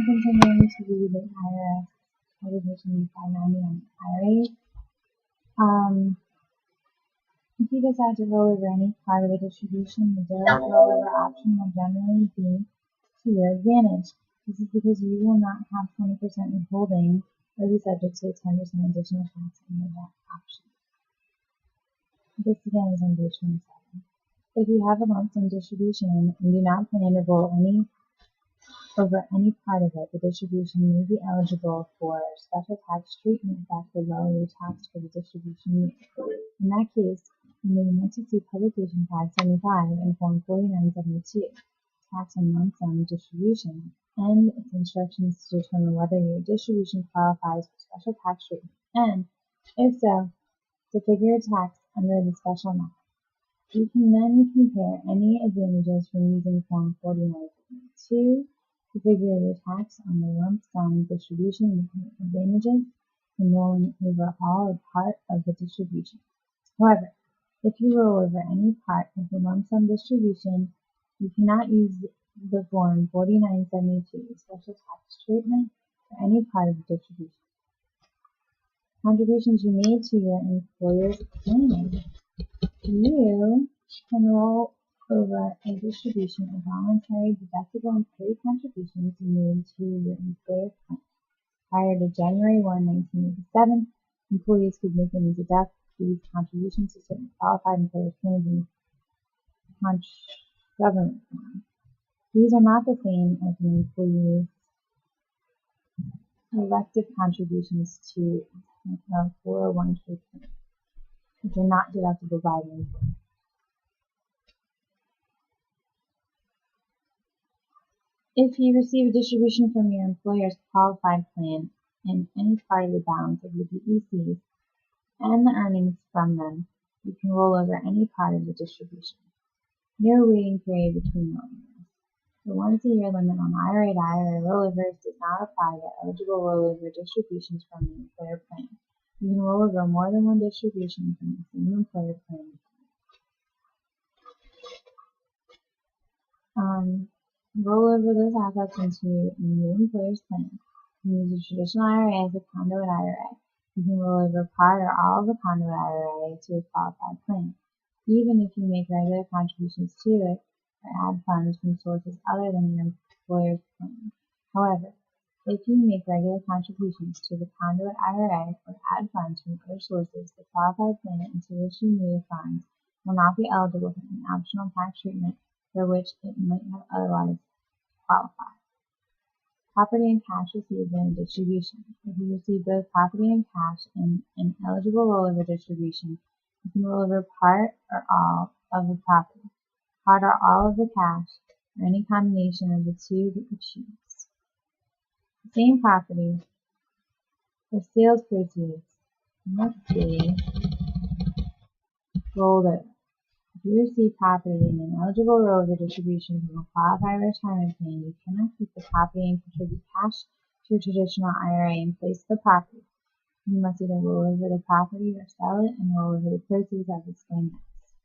continuing to read the IRS Publication 590 on IRAs. If you decide to roll over any part of a distribution, the direct rollover option will generally be to your advantage. This is because you will not have 20% withholding or be subject to a 10% additional tax under that option. This again is on page 27. If you have a lump sum distribution and do not plan to roll over any part of it, the distribution may be eligible for special tax treatment that could lower your tax for the distribution year. In that case, you may want to see Publication 575 and Form 4972, Tax on Lump Sum Distribution, and its instructions to determine whether your distribution qualifies for special tax treatment, and, if so, to figure a tax under the special method. You can then compare any advantages from using Form 4972 to figure your tax on the lump sum distribution with advantages from rolling over all or part of the distribution. However, if you roll over any part of the lump sum distribution, you cannot use the Form 4972 special tax treatment for any part of the distribution. Contributions you made to your employer's plan. You can roll over a distribution of voluntary deductible employee contributions you made to your employer's plan. Prior to January 1, 1987, employees could make and deduct these contributions to certain qualified employer plans in government form. These are not the same as an employee's elective contributions to a 401k plan, which are not deductible by the employer. If you receive a distribution from your employer's qualified plan in any part of the balance of your DECs and the earnings from them, you can roll over any part of the distribution. No waiting period between rollovers. The once-a-year limit on IRA to IRA rollovers does not apply to eligible rollover distributions from the employer plan. You can roll over more than one distribution from the same employer plan. Roll over those assets into a new employer's plan. You can use a traditional IRA as a conduit IRA. You can roll over part or all of the conduit IRA to a qualified plan, even if you make regular contributions to it or add funds from sources other than your employer's plan. However, if you make regular contributions to the conduit IRA or add funds from other sources, the qualified plan into which you move funds will not be eligible for an optional tax treatment for which it might have otherwise qualified. Property and cash received in a distribution. If you receive both property and cash in an eligible rollover distribution, you can roll over part or all of the property, part or all of the cash, or any combination of the two that you choose. The same property or sales proceeds must be rolled over. If you receive property in an eligible rollover distribution from a qualified retirement plan, you cannot keep the property and contribute cash to a traditional IRA in place of the property. You must either roll over the property or sell it and roll over the proceeds as explained next.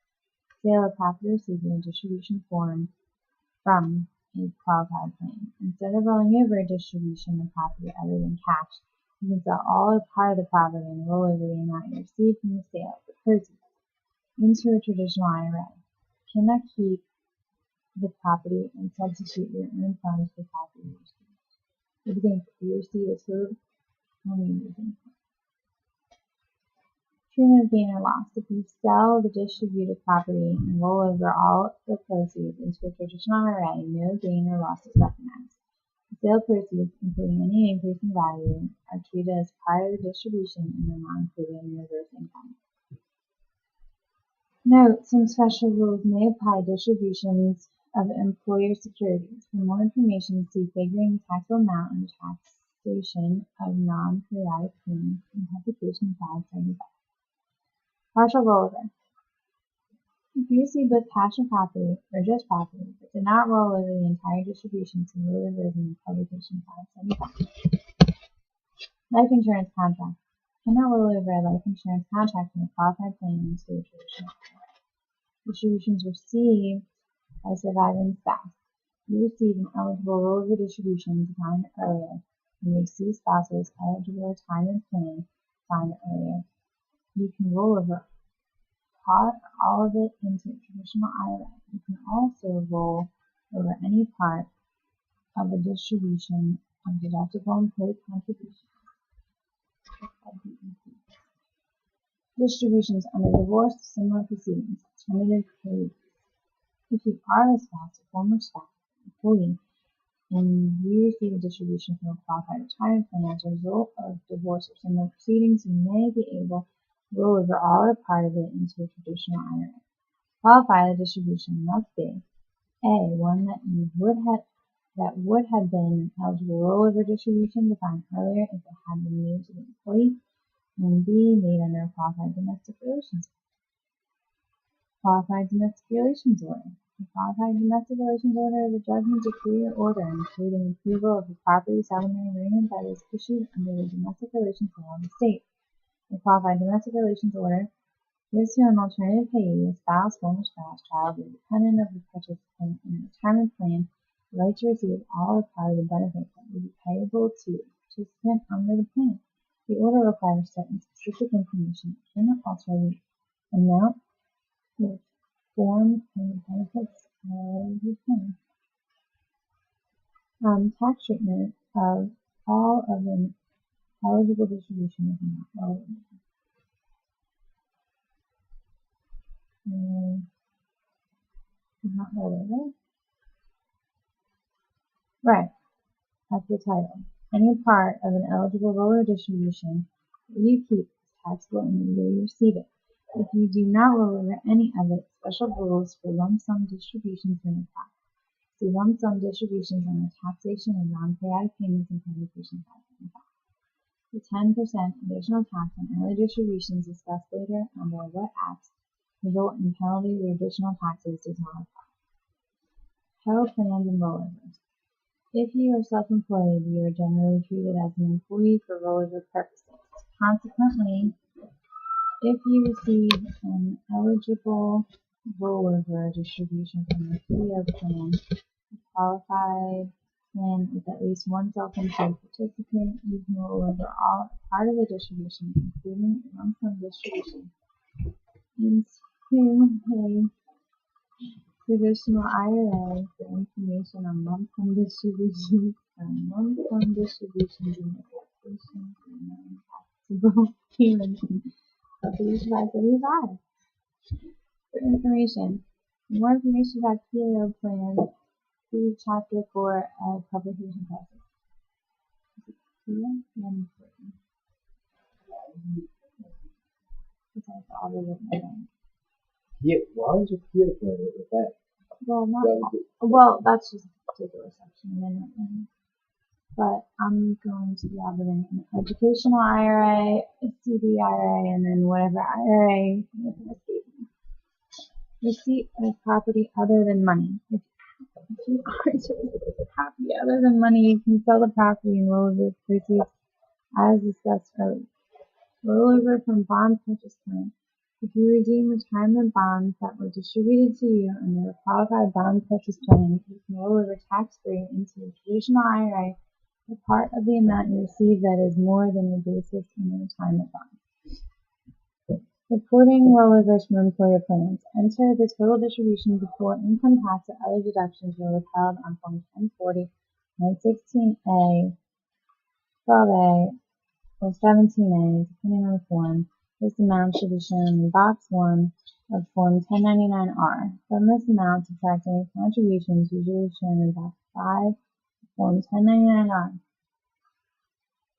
Sale of property received in a distribution form from a qualified plan. Instead of rolling over a distribution of property other than cash, you can sell all or part of the property and roll over the amount you received from the sale of the proceeds into a traditional IRA. You cannot keep the property and substitute your own funds for property received. For example, you receive a total income. Treatment of gain or loss. If you sell the distributed property and roll over all the proceeds into a traditional IRA, no gain or loss is recognized. The sale proceeds, including any increase in value, are treated as part of the distribution and are not included in your gross income. Note: some special rules may apply to distributions of employer securities. For more information, see Figuring the Taxable Amount and Taxation of Non-Periodic Claims in Publication 575. Partial rollover. If you receive both cash and property, or just property, but did not roll over the entire distribution, see rollover in Publication 575. Life insurance contract. Cannot roll over a life insurance contract from a qualified plan into a traditional IRA. Distributions received by surviving spouse. You receive an eligible rollover distribution defined earlier, and you see spouses eligible retirement plan defined earlier. You can roll over part or all of it into a traditional IRA. You can also roll over any part of a distribution of deductible employee contributions. Distributions under divorce, similar proceedings, alternative paid. If you are the spouse or former spouse, employee, and you receive a distribution from a qualified retirement plan as a result of divorce or similar proceedings, you may be able to roll over all or part of it into a traditional IRA. Qualify the distribution must be A. One that would have been an eligible rollover distribution defined earlier if it had been made to the employee, and B. Made under a qualified domestic relations Qualified domestic relations order. The qualified domestic relations order is a judgment, decree, or order including approval of the property settlement agreement that is issued under the domestic relations law of the state. The qualified domestic relations order gives to an alternative payee, a spouse, former spouse, child, or dependent of the participant in a retirement plan, the right to receive all or part of the benefits that will be payable to the participant under the plan. The order requires certain specific information and also the amount, the form, and the benefits of the plan. Tax treatment of all of the eligible distribution is not relevant. Is not relevant. Right. That's the title. Any part of an eligible roller distribution that you keep is taxable in the year you receive it. If you do not roll over any of it, special rules for lump sum distributions may apply. See lump sum distributions under taxation and non-periodic payments and publication 5.5. The 10% additional tax on early distributions discussed later under what acts result in penalties or additional taxes does not apply. Title plans and rollovers. If you are self-employed, you are generally treated as an employee for rollover purposes. Consequently, if you receive an eligible rollover distribution from a PEO plan, a qualified plan with at least one self-employed participant, you can roll over all part of the distribution, including a lump sum distribution, into a traditional IRA. For information on lump sum distributions and lump sum distributions in the taxation and non-taxable payments of page 575. For information, more information about PEO plans, see Chapter 4 of Publication Process. Besides all the written things. Yeah, why is your PEO plan with that? Well, that's just a particular section. But I'm going to be auditing an educational IRA, a CD IRA, and then whatever IRA with an estate. Receipt of property other than money. If you are to property other than money, you can sell the property and roll over the proceeds as discussed earlier. Rollover from bond purchase plan. If you redeem retirement bonds that were distributed to you under a qualified bond purchase plan, you can roll over tax-free into a traditional IRA a part of the amount you receive that is more than the basis in the retirement bond. Reporting rollovers from employer plans. Enter the total distribution before income tax or other deductions were withheld on Form 1040, 916A, 12A, or 17A, depending on the form. This amount should be shown in Box 1 of Form 1099-R. From this amount, subtract any contributions usually shown in Box 5 of Form 1099-R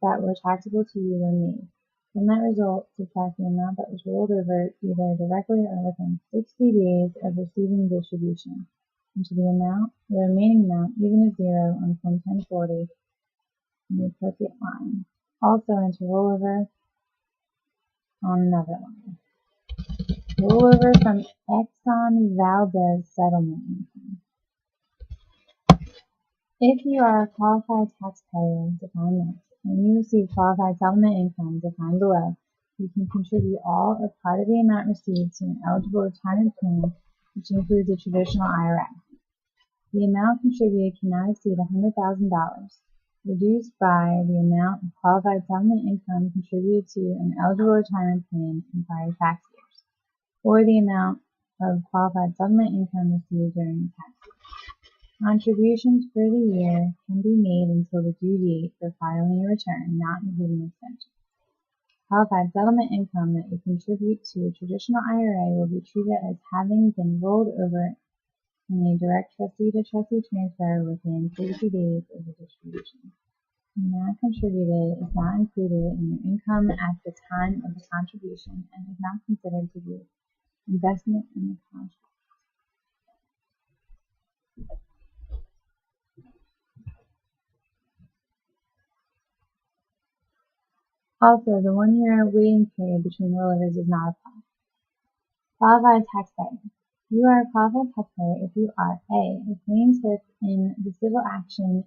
that were taxable to you when made. From that result, subtract the amount that was rolled over either directly or within 60 days of receiving the distribution into the remaining amount, even if zero, on Form 1040 in the appropriate line. Also enter rollover on another line. Rollover from Exxon Valdez settlement income. If you are a qualified taxpayer, defined next, and you receive qualified settlement income defined below, you can contribute all or part of the amount received to an eligible retirement plan, which includes a traditional IRA. The amount contributed cannot exceed $100,000, reduced by the amount of qualified settlement income contributed to an eligible retirement plan in prior tax years, or the amount of qualified settlement income received during the tax year. Contributions for the year can be made until the due date for filing a return, not including extensions. Qualified settlement income that you contribute to a traditional IRA will be treated as having been rolled over in a direct trustee-to-trustee transfer within 60 days of the distribution. The amount contributed is not included in your income at the time of the contribution and is not considered to be investment in the contract. Also, the 1-year waiting period between rollovers does not apply. Qualified taxpayer. You are a qualified taxpayer if you are A. a plaintiff in the civil action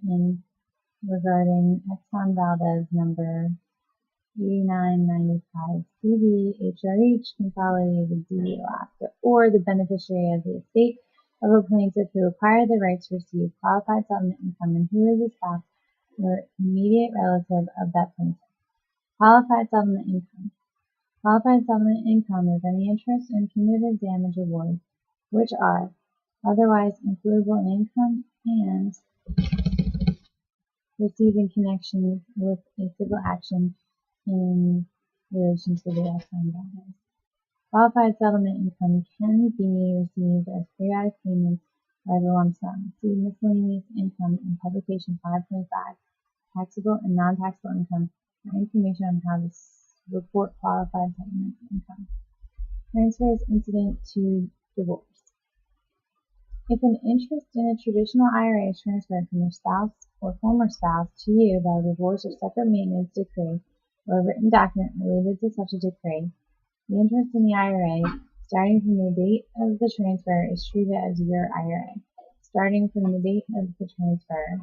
regarding Exxon Valdez number 8995 CV HRH Consolidated DBA Alaska, or the beneficiary of the estate of a plaintiff who acquired the right to receive qualified settlement income and who is a spouse or immediate relative of that plaintiff. Qualified settlement income. Qualified settlement income is any interest and punitive damage awards which are otherwise includable in income and received in connection with a civil action in relation to the Exxon Valdez. Qualified settlement income can be received as periodic payments or as a lump sum. See miscellaneous income in publication 5.5, taxable and non-taxable income, for information on how to report qualified settlement income. Transfers incident to divorce. If an interest in a traditional IRA is transferred from your spouse or former spouse to you by divorce or separate maintenance decree or a written document related to such a decree, the interest in the IRA, starting from the date of the transfer, is treated as your IRA. Starting from the date of the transfer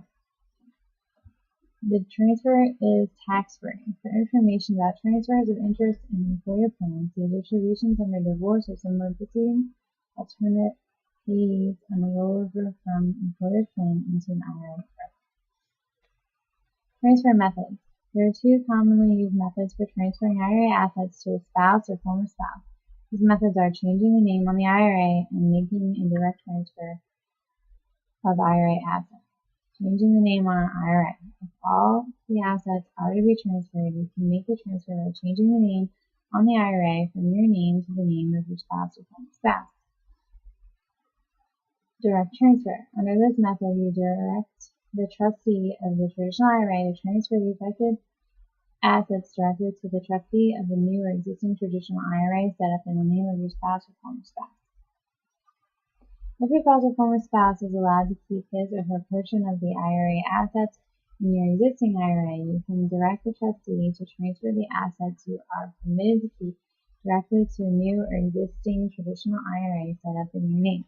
is tax-free. For information about transfers of interest in employer plans, see distributions under divorce or similar proceedings, alternate fees, and the rollover from employer plan into an IRA. Transfer methods. There are two commonly used methods for transferring IRA assets to a spouse or former spouse. These methods are changing the name on the IRA and making a direct transfer of IRA assets. Changing the name on an IRA. If all the assets are to be transferred, you can make the transfer by changing the name on the IRA from your name to the name of your spouse or former spouse. Direct transfer. Under this method, you direct the trustee of the traditional IRA to transfer the affected assets directly to the trustee of the new or existing traditional IRA set up in the name of your spouse or former spouse. If your spouse or former spouse is allowed to keep his or her portion of the IRA assets in your existing IRA, you can direct the trustee to transfer the assets you are permitted to keep directly to a new or existing traditional IRA set up in your name.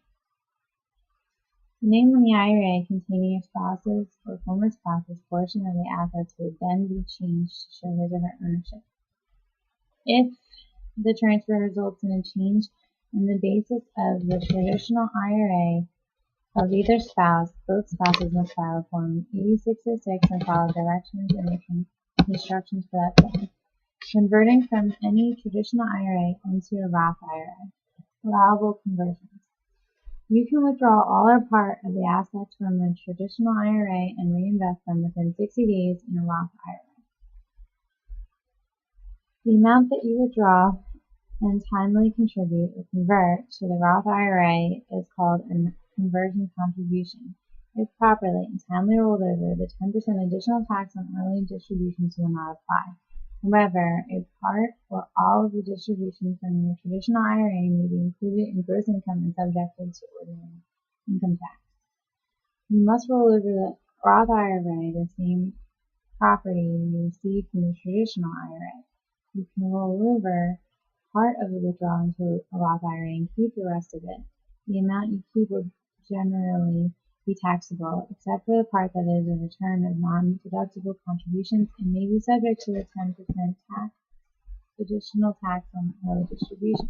The name on the IRA containing your spouse's or former spouse's portion of the assets would then be changed to show his or her ownership. If the transfer results in a change in the basis of the traditional IRA of either spouse, both spouses must file Form 8606 and follow directions and instructions for that form. Converting from any traditional IRA into a Roth IRA. Allowable conversions. You can withdraw all or part of the assets from a traditional IRA and reinvest them within 60 days in a Roth IRA. The amount that you withdraw and timely contribute or convert to the Roth IRA is called a conversion contribution. If properly and timely rolled over, the 10% additional tax on early distributions will not apply. However, a part or all of the distributions from your traditional IRA may be included in gross income and subjected to ordinary income tax. You must roll over the Roth IRA the same property you received from the traditional IRA. You can roll over part of the withdrawal into a Roth IRA and keep the rest of it. The amount you keep will generally be taxable, except for the part that is a return of non-deductible contributions and may be subject to a 10% additional tax on early distribution.